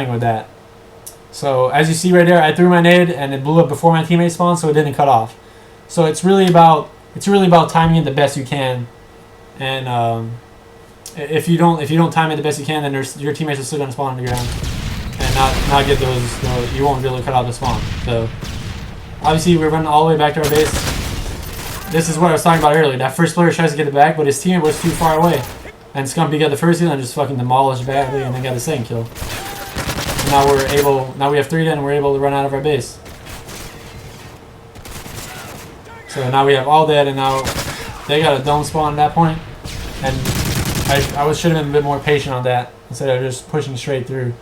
with that. So as you see right there, I threw my nade and it blew up before my teammate spawned, so it didn't cut off. So it's really about timing it the best you can, and if you don't time it the best you can, then your teammates are still gonna spawn on the ground and not get those. You won't be able to cut off the spawn. So obviously we're running all the way back to our base. This is what I was talking about earlier. That first player tries to get it back, but his teammate was too far away, and Scumpy got the first kill and just fucking demolished badly, and then got the second kill. Now we have 3 dead and we're able to run out of our base. So now we have all dead, and now they got a dome spawn at that point. And I should have been a bit more patient on that instead of just pushing straight through.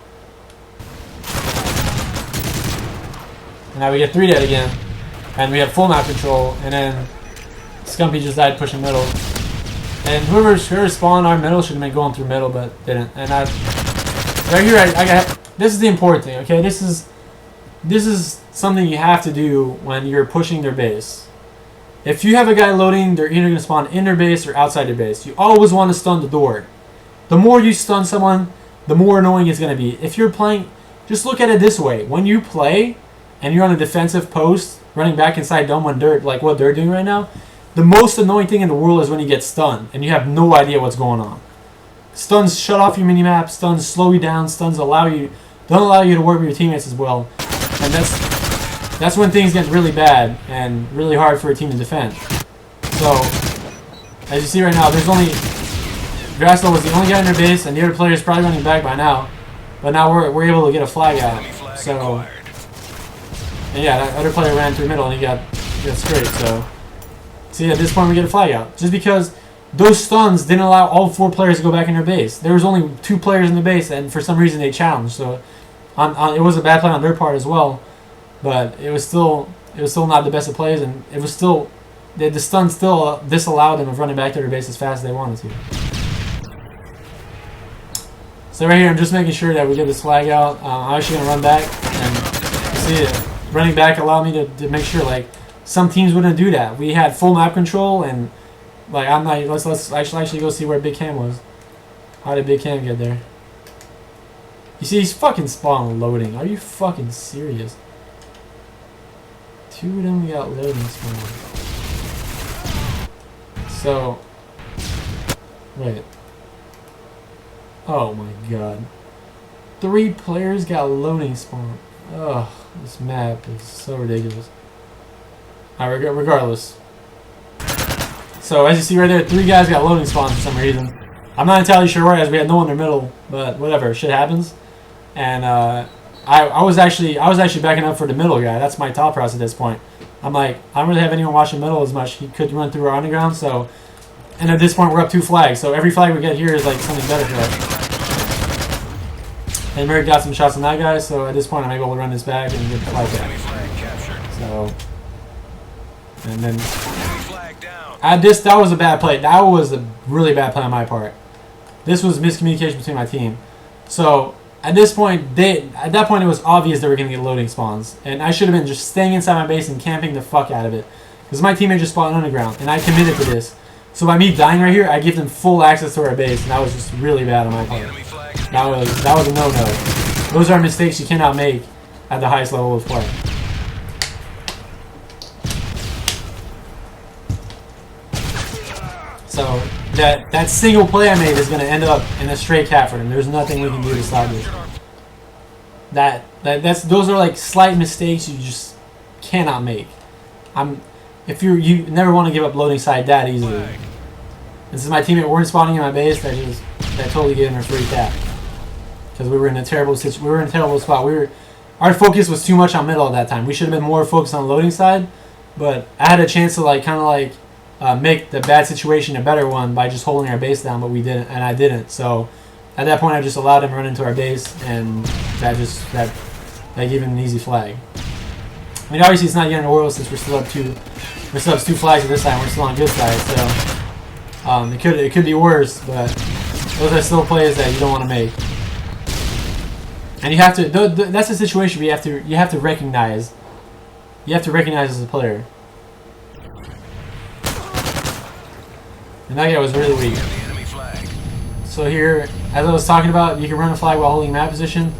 And now we get 3 dead again, and we have full map control, and then Scumpy just died pushing middle. And whoever spawned our middle should have been going through middle, but didn't. And right here I got. This is the important thing, okay? This is something you have to do when you're pushing their base. If you have a guy loading, they're either going to spawn in their base or outside their base. You always want to stun the door. The more you stun someone, the more annoying it's going to be. If you're playing, just look at it this way. When you play and you're on a defensive post, running back inside dome when they're, like what they're doing right now, the most annoying thing in the world is when you get stunned and you have no idea what's going on. Stuns shut off your minimap, stuns slow you down, stuns don't allow you to work with your teammates as well. And that's when things get really bad and really hard for a team to defend. So, as you see right now, there's only... Grasslow was the only guy in their base, and the other player is probably running back by now. But now we're able to get a flag out. So, and yeah, that other player ran through middle and he got scraped. So, see, at this point we get a flag out. Just because those stuns didn't allow all 4 players to go back in their base. There was only 2 players in the base, and for some reason they challenged. So, it was a bad play on their part as well. But it was still not the best of plays, and it was still the stun still disallowed them of running back to their base as fast as they wanted to. So right here, I'm just making sure that we get this flag out. I'm actually gonna run back, and see it. Running back allowed me to make sure, like, some teams wouldn't do that. We had full map control, and like I'm not. Let's actually go see where Big Cam was. How did Big Cam get there? You see, he's fucking spawn loading. Are you fucking serious? 2 of them got loading spawn. So, wait. Oh my god. 3 players got loading spawn. Ugh, this map is so ridiculous. Alright, regardless. So, as you see right there, 3 guys got loading spawns for some reason. I'm not entirely sure why, as we had no one in their middle, but whatever, shit happens. And I was actually backing up for the middle guy. That's my thought process at this point. I'm like, I don't really have anyone watching middle as much. He could run through our underground, so... And at this point, we're up 2 flags, so every flag we get here is like something better for us. And Merrick got some shots on that guy, so at this point I'm able to run this back and get the flag back. So... And then... that was a bad play. That was a really bad play on my part. This was miscommunication between my team. So... At this point, at that point, it was obvious they were going to get loading spawns. And I should have been just staying inside my base and camping the fuck out of it. Because my teammate just spawned underground, and I committed to this. So by me dying right here, I give them full access to our base, and that was just really bad on my part. That was a no-no. Those are mistakes you cannot make at the highest level of play. So that single play I made is going to end up in a straight cap for them. There's nothing we can do to stop this. Those are like slight mistakes you just cannot make. You never want to give up loading side that easily. This is my teammate weren't spawning in my base. That totally gave him a free cap because we were in a terrible spot. Our focus was too much on middle at that time. We should have been more focused on loading side, but I had a chance to make the bad situation a better one by just holding our base down, but we didn't, and I didn't. So at that point, I just allowed him to run into our base, and that gave him an easy flag. I mean, obviously it's not the end of the world since we're still up 2 flags at this time. We're still on good side, so it could be worse, but those are still plays that you don't want to make. And you have to. That's a situation where you have to recognize. You have to recognize as a player. And that guy was really weak. So here, as I was talking about, you can run a flag while holding map position.